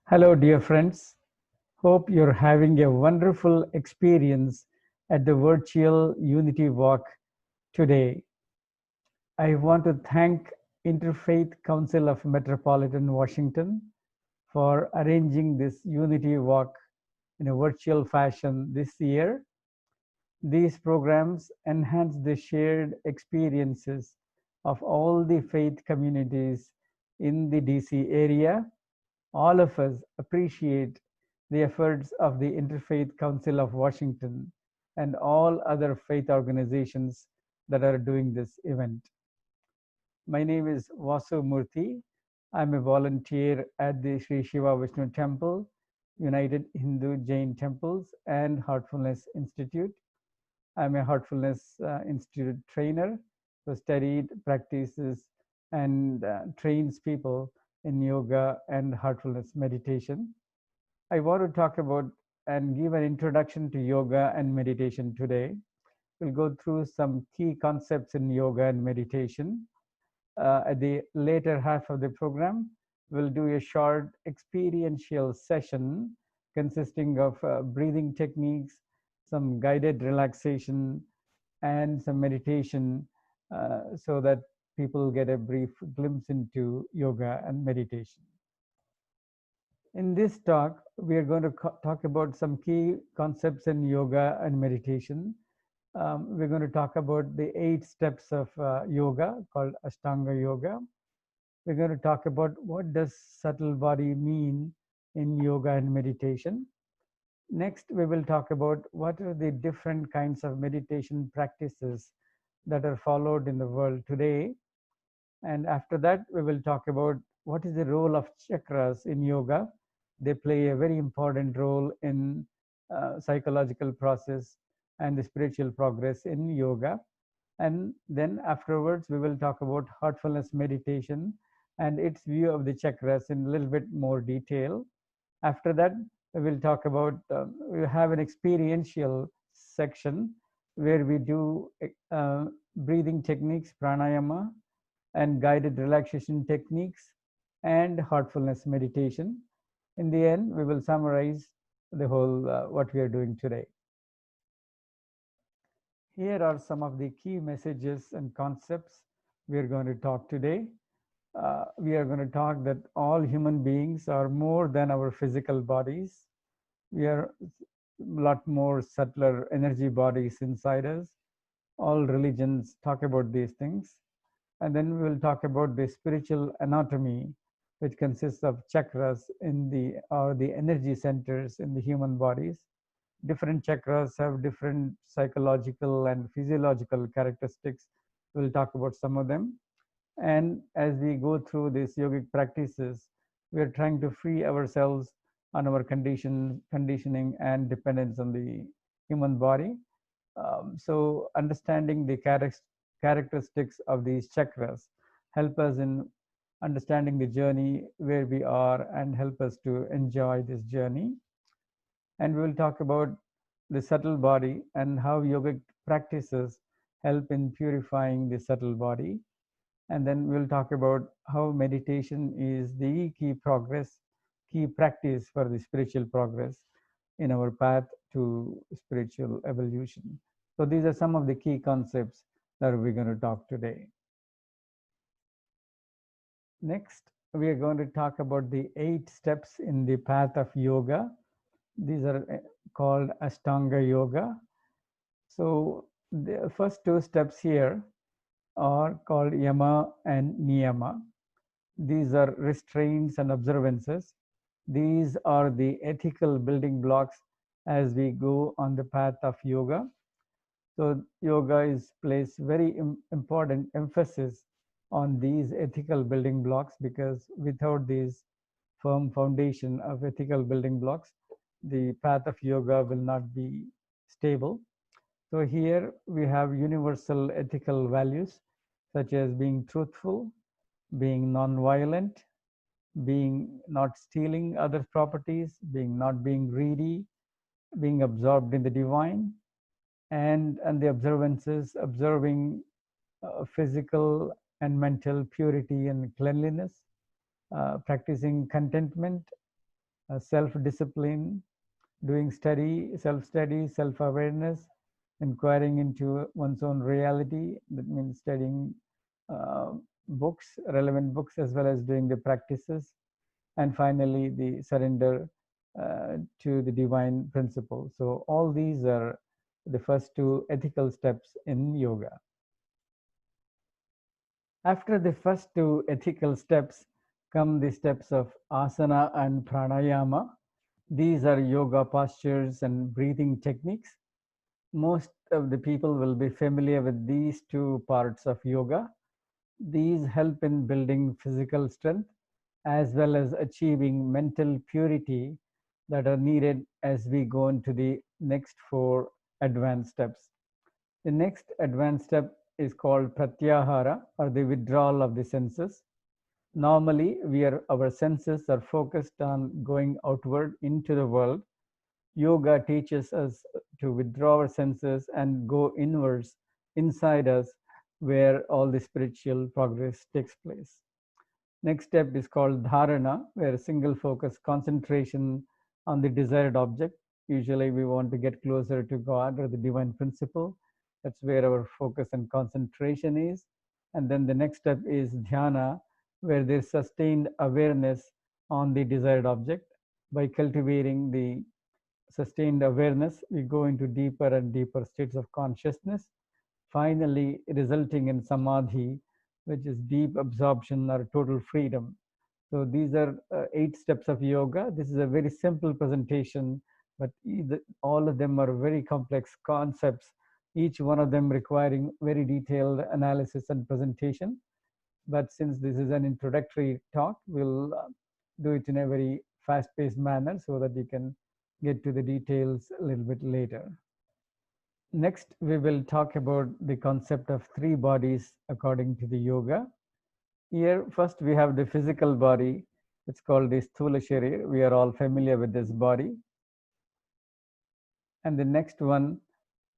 Hello, dear friends. Hope you're having a wonderful experience at the virtual Unity Walk today. I want to thank Interfaith Council of Metropolitan Washington for arranging this Unity Walk in a virtual fashion this year. These programs enhance the shared experiences of all the faith communities in the DC area. All of us appreciate the efforts of the Interfaith Council of Washington and all other faith organizations that are doing this event. My name is Vasu Murthy. I'm a volunteer at the Sri Shiva Vishnu Temple, United Hindu Jain Temples, and Heartfulness Institute. I'm a Heartfulness Institute trainer who studied, practices, and trains people in yoga and heartfulness meditation. I want to talk about and give an introduction to yoga and meditation today. We'll go through some key concepts in yoga and meditation. At the later half of the program, we'll do a short experiential session consisting of breathing techniques, some guided relaxation, and some meditation so that people get a brief glimpse into yoga and meditation. In this talk, we are going to talk about some key concepts in yoga and meditation. We're going to talk about the 8 steps of yoga called Ashtanga Yoga. We're going to talk about what does subtle body mean in yoga and meditation. Next, we will talk about what are the different kinds of meditation practices that are followed in the world today. And after that, we will talk about what is the role of chakras in yoga. They play a very important role in psychological process and the spiritual progress in yoga. And then afterwards, we will talk about heartfulness meditation and its view of the chakras in a little bit more detail. After that, we will talk about, we have an experiential section where we do breathing techniques, pranayama, and guided relaxation techniques and heartfulness meditation. In the end, we will summarize the whole what we are doing today. Here are some of the key messages and concepts we are going to talk today. We are going to talk that all human beings are more than our physical bodies. We are a lot more subtler energy bodies inside us. All religions talk about these things. And then we will talk about the spiritual anatomy, which consists of chakras in the energy centers in the human bodies. Different chakras have different psychological and physiological characteristics. We'll talk about some of them. And as we go through these yogic practices, we are trying to free ourselves on our conditioning and dependence on the human body. So understanding the characteristics of these chakras help us in understanding the journey where we are and help us to enjoy this journey. And we will talk about the subtle body and how yogic practices help in purifying the subtle body. And then we'll talk about how meditation is the key practice for the spiritual progress in our path to spiritual evolution. So these are some of the key concepts that we're going to talk today. Next, we are going to talk about the 8 steps in the path of yoga. These are called Ashtanga Yoga. So the first 2 steps here are called Yama and Niyama. These are restraints and observances. These are the ethical building blocks as we go on the path of yoga. So yoga is placed very important emphasis on these ethical building blocks, because without these firm foundation of ethical building blocks, the path of yoga will not be stable. So here we have universal ethical values such as being truthful, being non-violent, being not stealing others' properties, not being greedy, being absorbed in the divine, and the observances, observing physical and mental purity and cleanliness, practicing contentment, self-discipline, doing study, self-study, self-awareness, inquiring into one's own reality. That means studying uh, books, relevant books, as well as doing the practices. And finally, the surrender to the divine principle. So all these are the first two ethical steps in yoga. After the first two ethical steps come the steps of asana and pranayama. These are yoga postures and breathing techniques. Most of the people will be familiar with these two parts of yoga. These help in building physical strength as well as achieving mental purity that are needed as we go into the next four advanced steps. The next advanced step is called pratyahara, or the withdrawal of the senses. Normally, our senses are focused on going outward into the world. Yoga teaches us to withdraw our senses and go inwards, inside us, where all the spiritual progress takes place. Next step is called dharana, where single focus concentration on the desired object. Usually we want to get closer to God or the divine principle. That's where our focus and concentration is. And then the next step is dhyana, where there's sustained awareness on the desired object. By cultivating the sustained awareness, we go into deeper and deeper states of consciousness, finally resulting in samadhi, which is deep absorption or total freedom. So these are 8 steps of yoga. This is a very simple presentation, but all of them are very complex concepts, each one of them requiring very detailed analysis and presentation. But since this is an introductory talk, we'll do it in a very fast-paced manner so that you can get to the details a little bit later. Next, we will talk about the concept of 3 bodies according to the yoga. Here, first we have the physical body. It's called the Sthula Sharir. We are all familiar with this body. And the next one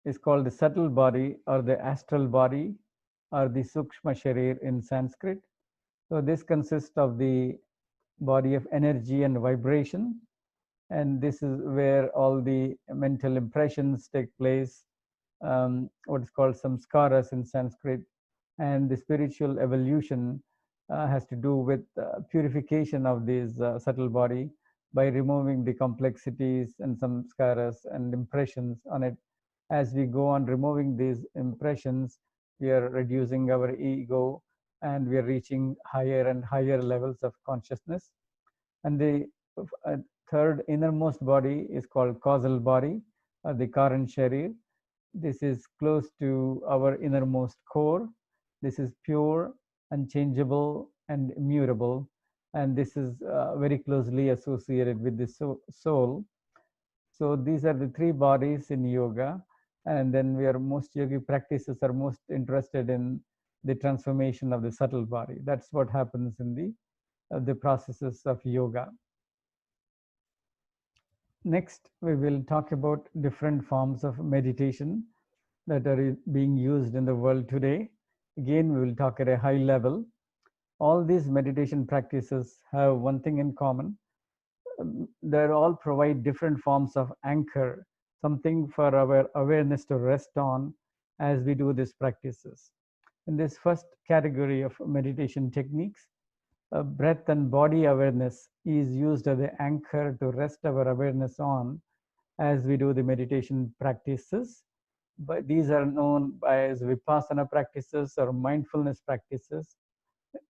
is called the subtle body or the astral body or the Sukshma Sharir in Sanskrit. So this consists of the body of energy and vibration. And this is where all the mental impressions take place, what is called samskaras in Sanskrit. And the spiritual evolution has to do with purification of this subtle body by removing the complexities and samskaras and impressions on it. As we go on removing these impressions, we are reducing our ego and we are reaching higher and higher levels of consciousness. And the third innermost body is called causal body, the Karan Sharir. This is close to our innermost core. This is pure, unchangeable, and immutable. And this is very closely associated with the soul. So these are the 3 bodies in yoga. And then most yogi practices are most interested in the transformation of the subtle body. That's what happens in the processes of yoga. Next, we will talk about different forms of meditation that are being used in the world today. Again, we will talk at a high level. All these meditation practices have one thing in common. They all provide different forms of anchor, something for our awareness to rest on as we do these practices. In this first category of meditation techniques, breath and body awareness is used as the anchor to rest our awareness on as we do the meditation practices. But these are known as vipassana practices or mindfulness practices.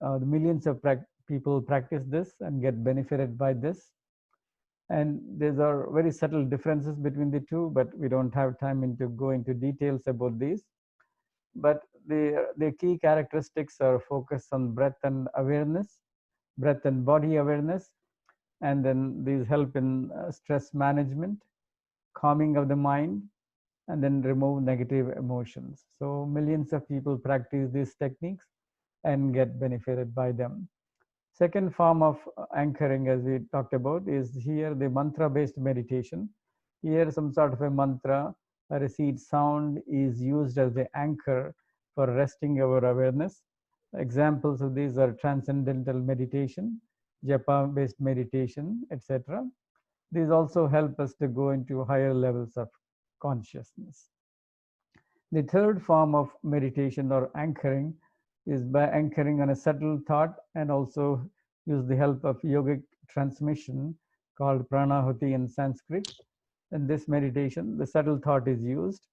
The millions of people practice this and get benefited by this. And there are very subtle differences between the two, but we don't have time to go into details about these. But the key characteristics are focus on breath and awareness, breath and body awareness, and then these help in stress management, calming of the mind, and then remove negative emotions. So millions of people practice these techniques and get benefited by them. Second form of anchoring, as we talked about, is here the mantra-based meditation. Here some sort of a mantra or a seed sound is used as the anchor for resting our awareness. Examples of these are transcendental meditation, japa-based meditation, etc. These also help us to go into higher levels of consciousness. The third form of meditation or anchoring is by anchoring on a subtle thought, and also use the help of yogic transmission called pranahuti in Sanskrit. In this meditation, the subtle thought is used.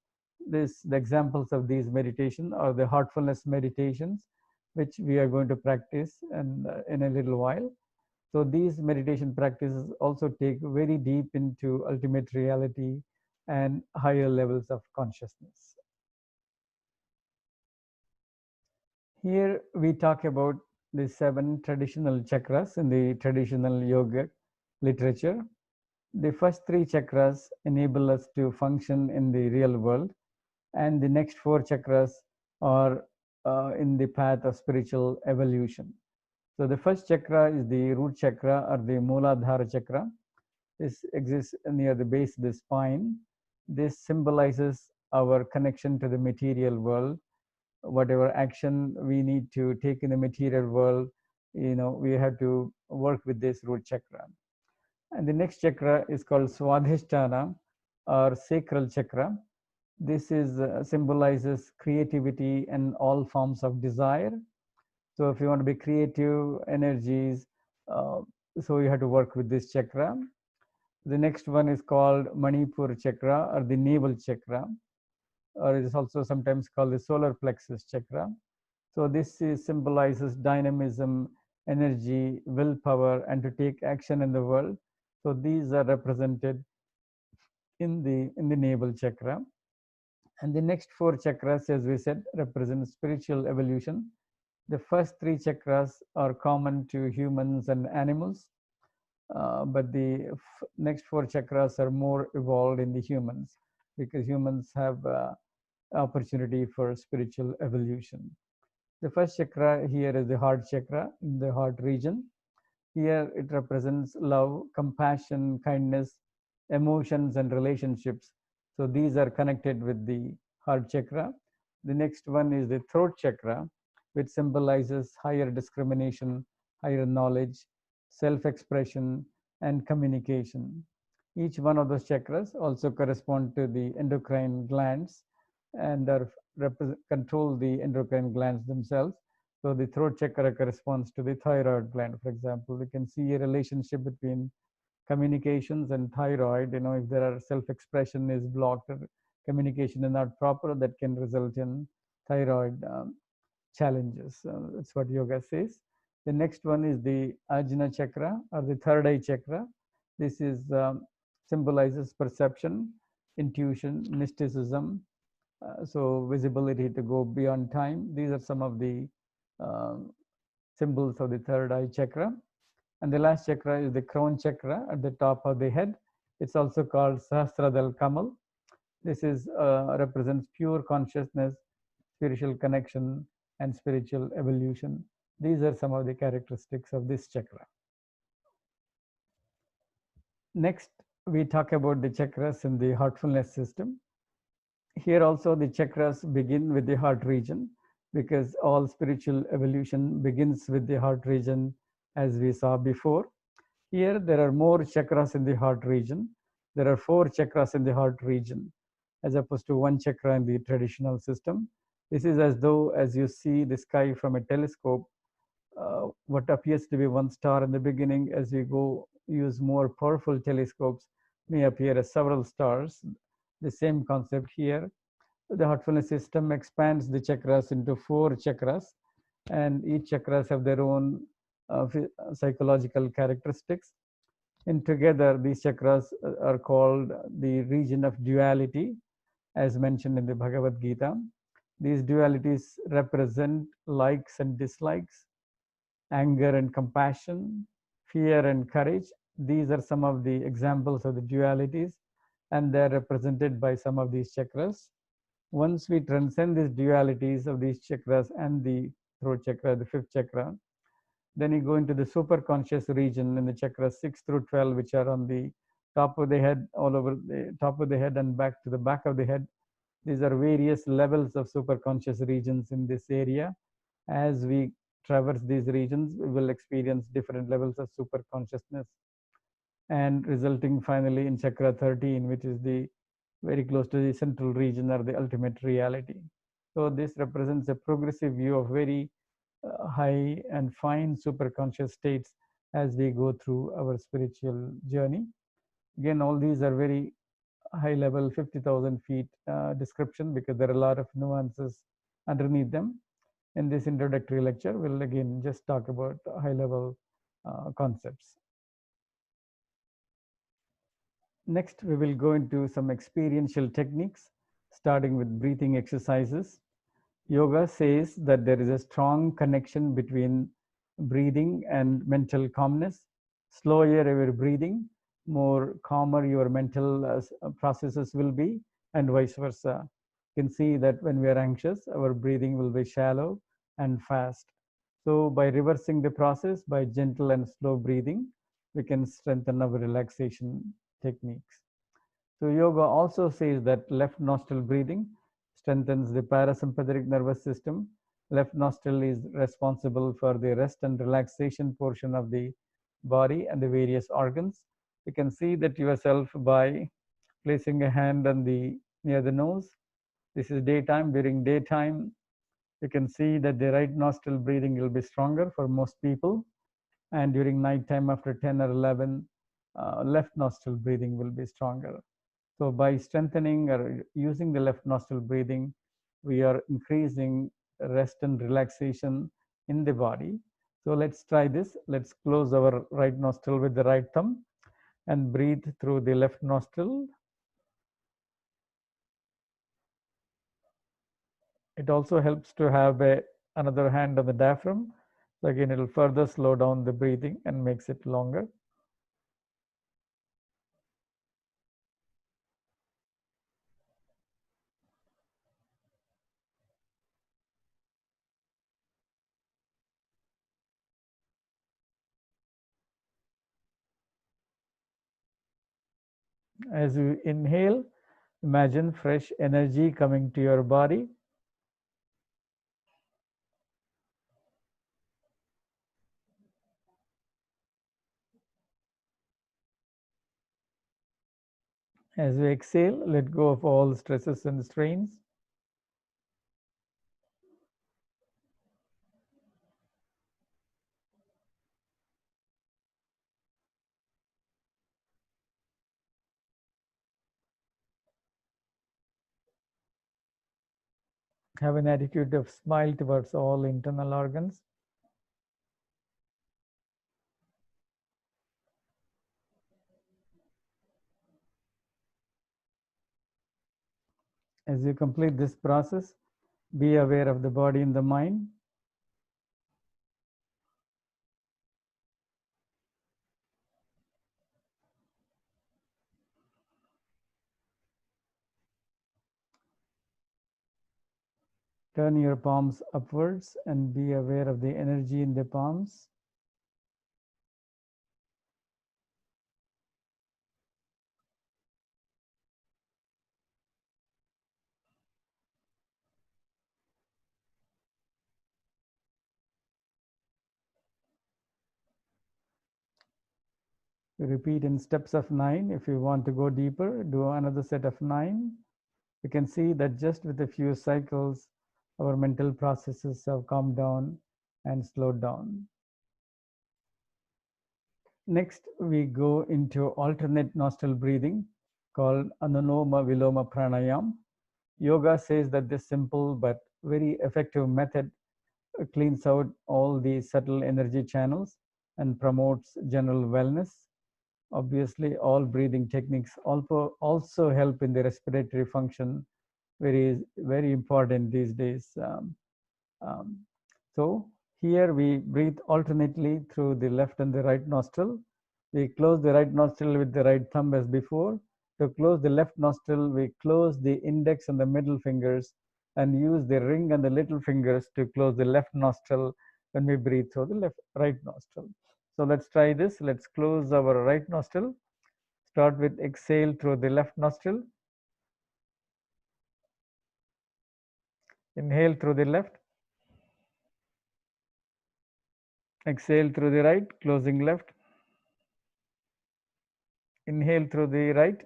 The examples of these meditation are the heartfulness meditations, which we are going to practice in a little while. So these meditation practices also take very deep into ultimate reality and higher levels of consciousness. Here we talk about the 7 traditional chakras in the traditional yoga literature. The first 3 chakras enable us to function in the real world, and the next 4 chakras are in the path of spiritual evolution. So the first chakra is the root chakra or the Mooladhara chakra. This exists near the base of the spine. This symbolizes our connection to the material world. Whatever action we need to take in the material world, we have to work with this root chakra. And the next chakra is called Swadhisthana or sacral chakra. This is symbolizes creativity and all forms of desire. So if you want to be creative energies, so you have to work with this chakra. The next one is called Manipur chakra or the navel chakra, or it is also sometimes called the solar plexus chakra. So this symbolizes dynamism, energy, willpower, and to take action in the world. So these are represented in the navel chakra. And the next 4 chakras, as we said, represent spiritual evolution. The first 3 chakras are common to humans and animals, but the next 4 chakras are more evolved in the humans, because humans have opportunity for spiritual evolution. The first chakra here is the heart chakra, in the heart region. Here it represents love, compassion, kindness, emotions, and relationships. So these are connected with the heart chakra. The next one is the throat chakra, which symbolizes higher discrimination, higher knowledge, self-expression, and communication. Each one of those chakras also correspond to the endocrine glands and control the endocrine glands themselves. So the throat chakra corresponds to the thyroid gland. For example, we can see a relationship between communications and thyroid. If there are self-expression is blocked or communication is not proper, that can result in thyroid challenges. That's what yoga says. The next one is the Ajna chakra or the third eye chakra. This is symbolizes perception, intuition, mysticism, so visibility to go beyond time. These are some of the symbols of the third eye chakra. And the last chakra is the crown chakra at the top of the head. It's also called Sahasradal Kamal. This is represents pure consciousness, spiritual connection, and spiritual evolution. These are some of the characteristics of this chakra. Next, we talk about the chakras in the heartfulness system. Here also the chakras begin with the heart region, because all spiritual evolution begins with the heart region, as we saw before. Here there are more chakras in the heart region. There are 4 chakras in the heart region, as opposed to 1 chakra in the traditional system. This is as though, as you see the sky from a telescope, what appears to be one star in the beginning, as we go use more powerful telescopes, may appear as several stars. The same concept here. The heartfulness system expands the chakras into 4 chakras, and each chakras have their own psychological characteristics. And together, these chakras are called the region of duality, as mentioned in the Bhagavad Gita. These dualities represent likes and dislikes, anger and compassion, fear and courage. These are some of the examples of the dualities, and they're represented by some of these chakras. Once we transcend these dualities of these chakras and the throat chakra, the 5th chakra, then you go into the super conscious region in the chakras 6 through 12, which are on the top of the head, all over the top of the head and back to the back of the head. These are various levels of super conscious regions in this area. As we traverse these regions, we will experience different levels of super consciousness. and resulting finally in chakra 13, which is the very close to the central region or the ultimate reality. So this represents a progressive view of very high and fine superconscious states as we go through our spiritual journey. Again, all these are very high level 50,000 feet description, because there are a lot of nuances underneath them. In this introductory lecture, we'll again just talk about high level concepts. Next, we will go into some experiential techniques, starting with breathing exercises. Yoga says that there is a strong connection between breathing and mental calmness. Slower your breathing, more calmer your mental processes will be, and vice versa. You can see that when we are anxious, our breathing will be shallow and fast. So by reversing the process, by gentle and slow breathing, we can strengthen our relaxation techniques. So yoga also says that left nostril breathing strengthens the parasympathetic nervous system. Left nostril is responsible for the rest and relaxation portion of the body and the various organs. You can see that yourself by placing a hand on the near the nose. This is daytime. During daytime, you can see that the right nostril breathing will be stronger for most people, and during nighttime after 10 or 11, left nostril breathing will be stronger. So by strengthening or using the left nostril breathing, we are increasing rest and relaxation in the body. So let's try this. Let's close our right nostril with the right thumb and breathe through the left nostril. It also helps to have another hand on the diaphragm. So again, it will further slow down the breathing and makes it longer. As you inhale, imagine fresh energy coming to your body. As we exhale, let go of all stresses and strains. Have an attitude of smile towards all internal organs. As you complete this process, be aware of the body and the mind. Turn your palms upwards and be aware of the energy in the palms. Repeat in steps of 9. If you want to go deeper, do another set of 9. You can see that just with a few cycles, our mental processes have calmed down and slowed down. Next, we go into alternate nostril breathing called Anuloma Viloma Pranayam. Yoga says that this simple but very effective method cleans out all the subtle energy channels and promotes general wellness. Obviously, all breathing techniques also help in the respiratory function, very important these days. Um, so here we breathe alternately through the left and the right nostril. We close the right nostril with the right thumb as before. To close the left nostril, we close the index and the middle fingers and use the ring and the little fingers to close the left nostril when we breathe through the right nostril. So let's try this. Let's close our right nostril. Start with exhale through the left nostril. Inhale through the left. Exhale through the right, closing left. Inhale through the right.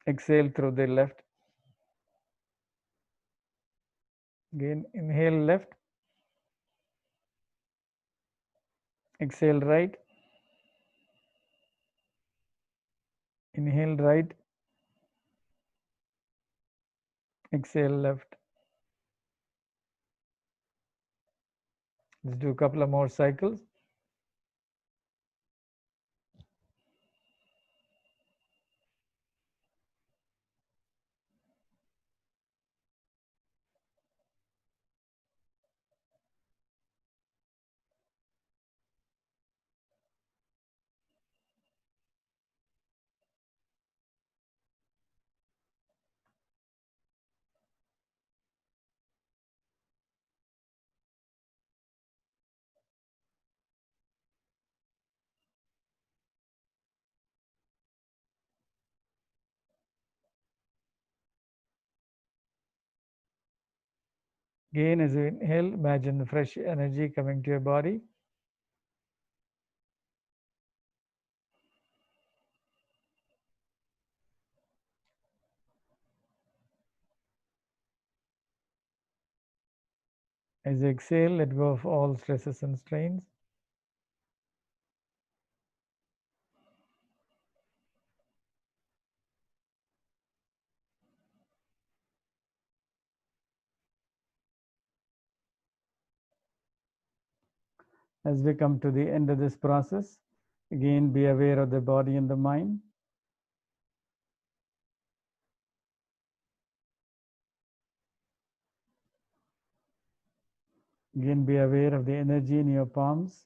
Exhale through the left. Again, inhale left. Exhale right. Inhale right. Exhale left. Let's do a couple of more cycles. Again, as you inhale, imagine fresh energy coming to your body. As you exhale, let go of all stresses and strains. As we come to the end of this process, again, be aware of the body and the mind. Again, be aware of the energy in your palms.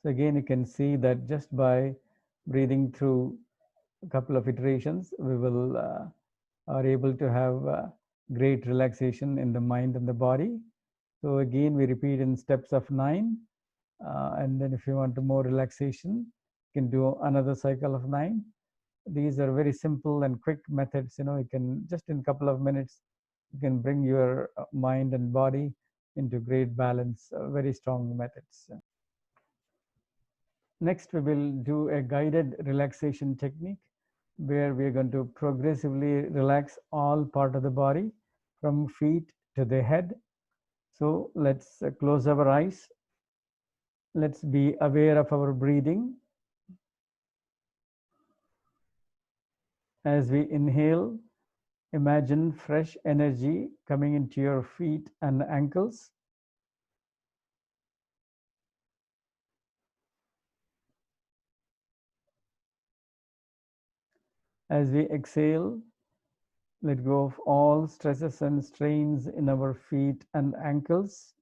So again, you can see that just by breathing through a couple of iterations, we will are able to have great relaxation in the mind and the body. So again, we repeat in steps of 9. And then if you want more relaxation, you can do another cycle of 9. These are very simple and quick methods. You can just in a couple of minutes, you can bring your mind and body into great balance, very strong methods. Next, we will do a guided relaxation technique where we are going to progressively relax all part of the body from feet to the head. So let's close our eyes. Let's be aware of our breathing. As we inhale, imagine fresh energy coming into your feet and ankles. As we exhale, let go of all stresses and strains in our feet and ankles.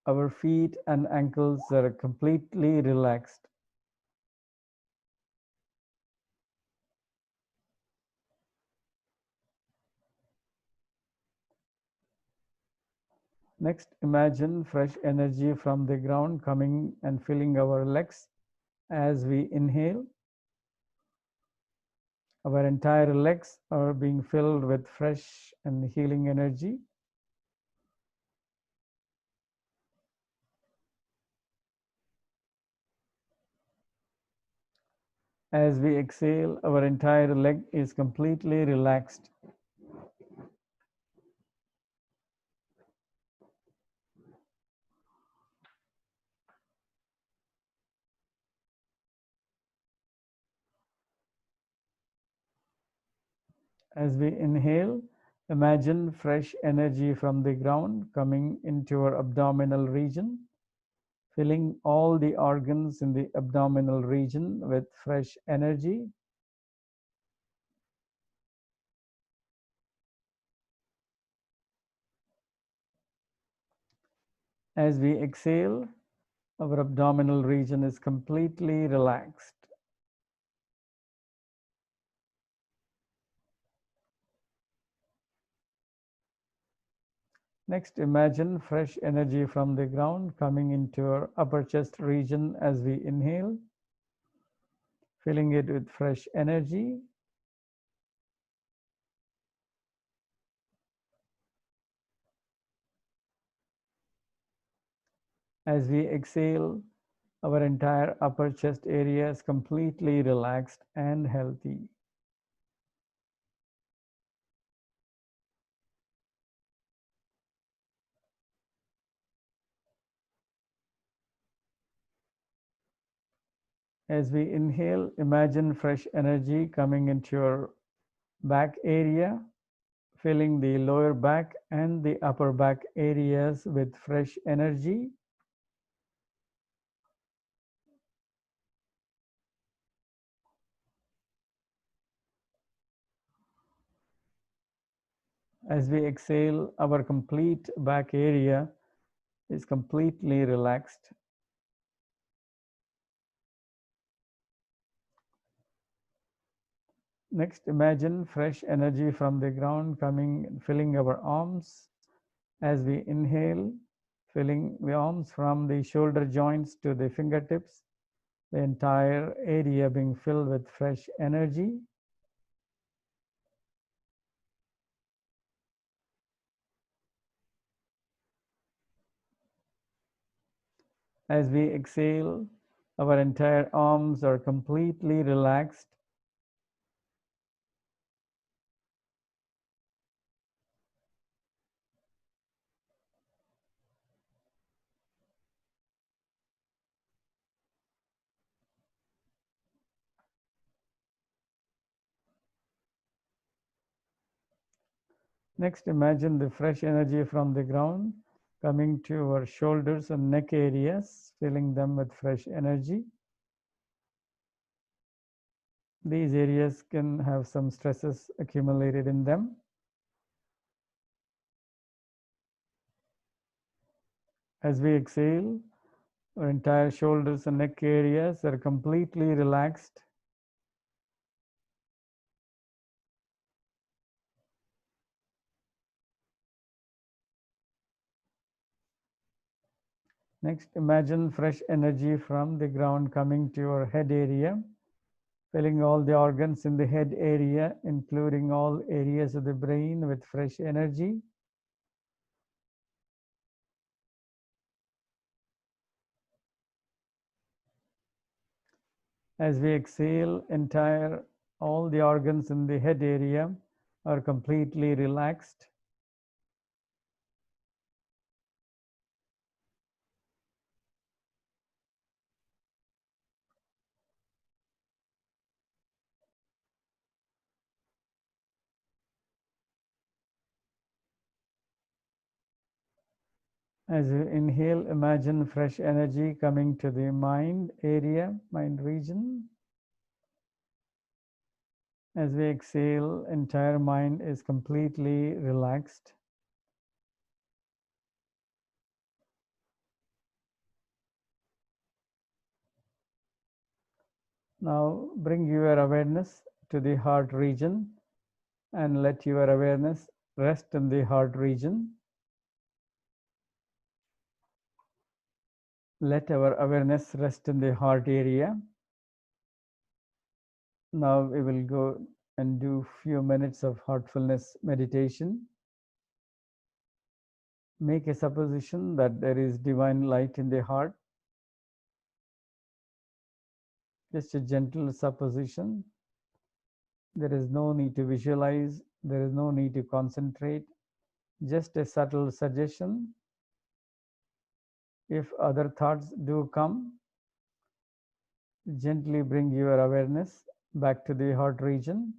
Our feet and ankles are completely relaxed. Next, imagine fresh energy from the ground coming and filling our legs as we inhale. Our entire legs are being filled with fresh and healing energy. As we exhale, our entire leg is completely relaxed. As we inhale, imagine fresh energy from the ground coming into our abdominal region, filling all the organs in the abdominal region with fresh energy. As we exhale, our abdominal region is completely relaxed. Next, imagine fresh energy from the ground coming into your upper chest region as we inhale, filling it with fresh energy. As we exhale, our entire upper chest area is completely relaxed and healthy. As we inhale, imagine fresh energy coming into your back area, filling the lower back and the upper back areas with fresh energy. As we exhale, our complete back area is completely relaxed. Next, imagine fresh energy from the ground coming, filling our arms. As we inhale, filling the arms from the shoulder joints to the fingertips, the entire area being filled with fresh energy. As we exhale, our entire arms are completely relaxed. Next, imagine the fresh energy from the ground coming to our shoulders and neck areas, filling them with fresh energy. These areas can have some stresses accumulated in them. As we exhale, our entire shoulders and neck areas are completely relaxed. Next, imagine fresh energy from the ground coming to your head area, filling all the organs in the head area, including all areas of the brain with fresh energy. As we exhale, all the organs in the head area are completely relaxed. As you inhale, imagine fresh energy coming to the mind area, mind region. As we exhale, entire mind is completely relaxed. Now bring your awareness to the heart region and let your awareness rest in the heart region. Let our awareness rest in the heart area. Now we will go and do few minutes of heartfulness meditation. Make a supposition that there is divine light in the heart. Just a gentle supposition. There is no need to visualize. There is no need to concentrate. Just a subtle suggestion. If other thoughts do come, gently bring your awareness back to the heart region.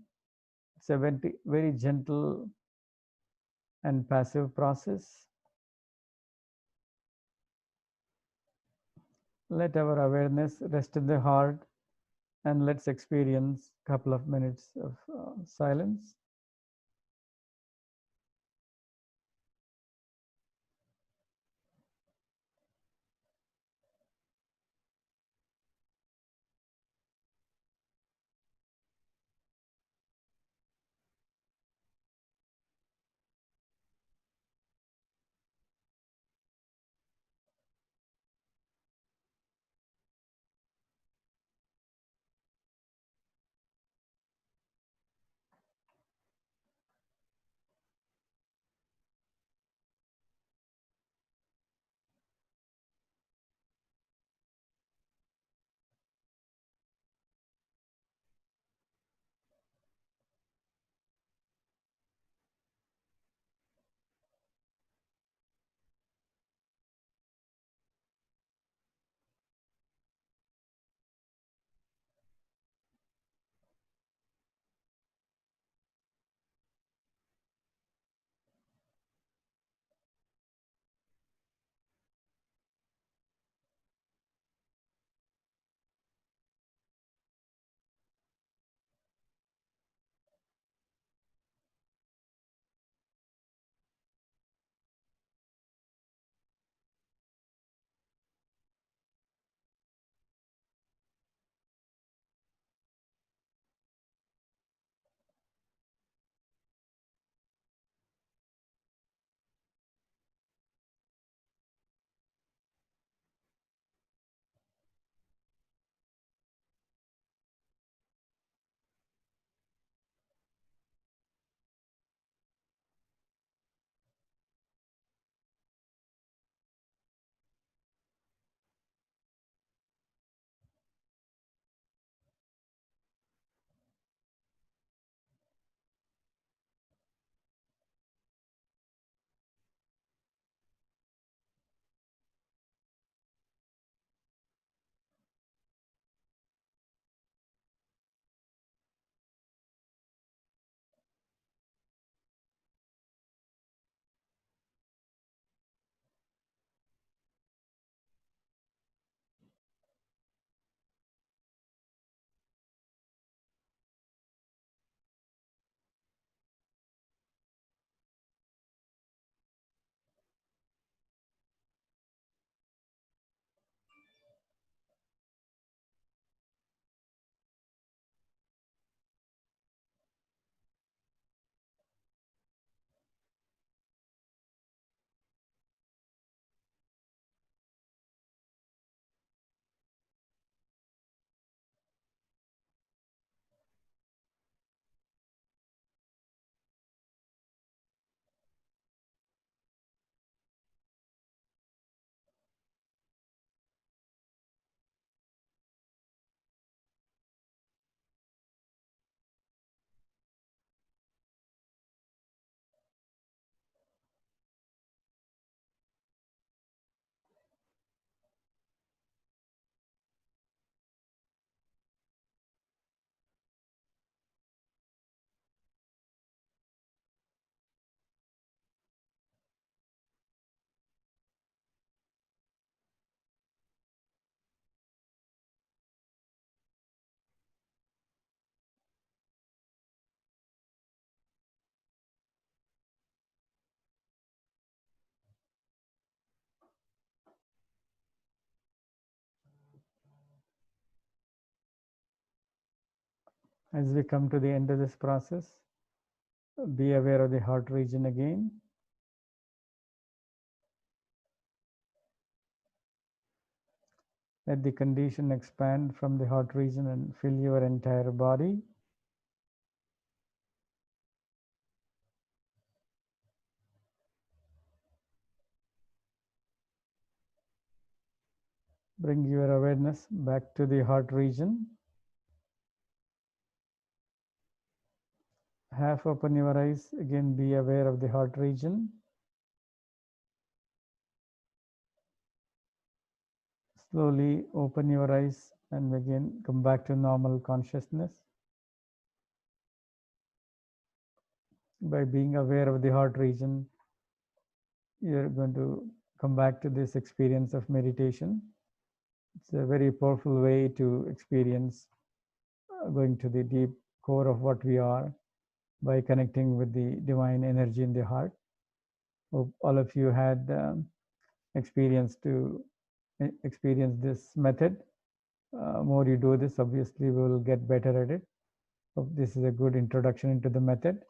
It's a very, very gentle and passive process. Let our awareness rest in the heart and let's experience a couple of minutes of silence. As we come to the end of this process, be aware of the heart region again. Let the condition expand from the heart region and fill your entire body. Bring your awareness back to the heart region. Half open your eyes. Again, be aware of the heart region. Slowly open your eyes and again come back to normal consciousness. By being aware of the heart region, you're going to come back to this experience of meditation. It's a very powerful way to experience going to the deep core of what we are by connecting with the divine energy in the heart. Hope all of you had experience this method. More you do this, obviously we will get better at it. Hope this is a good introduction into the method.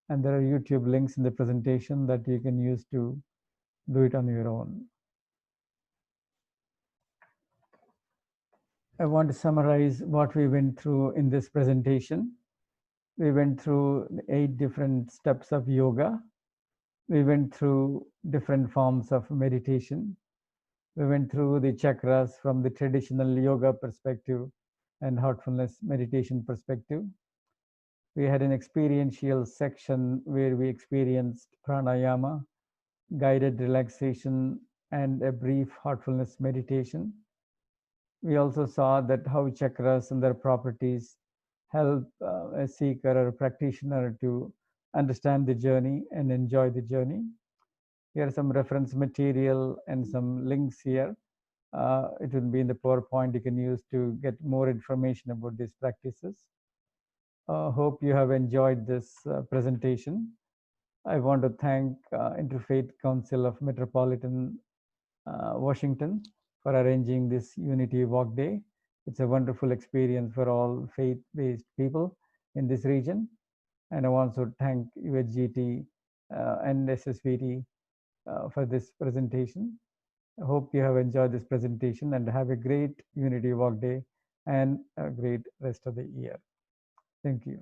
And there are YouTube links in the presentation that you can use to do it on your own. I want to summarize what we went through in this presentation. We went through 8 different steps of yoga. We went through different forms of meditation. We went through the chakras from the traditional yoga perspective and heartfulness meditation perspective. We had an experiential section where we experienced pranayama, guided relaxation, and a brief heartfulness meditation. We also saw that how chakras and their properties help a seeker or a practitioner to understand the journey and enjoy the journey. Here are some reference material and some links here. It will be in the PowerPoint you can use to get more information about these practices. Hope you have enjoyed this presentation. I want to thank Interfaith Council of Metropolitan Washington for arranging this Unity Walk Day. It's a wonderful experience for all faith-based people in this region. And I want to thank UHGT and SSVT for this presentation. I hope you have enjoyed this presentation and have a great Unity Walk Day and a great rest of the year. Thank you.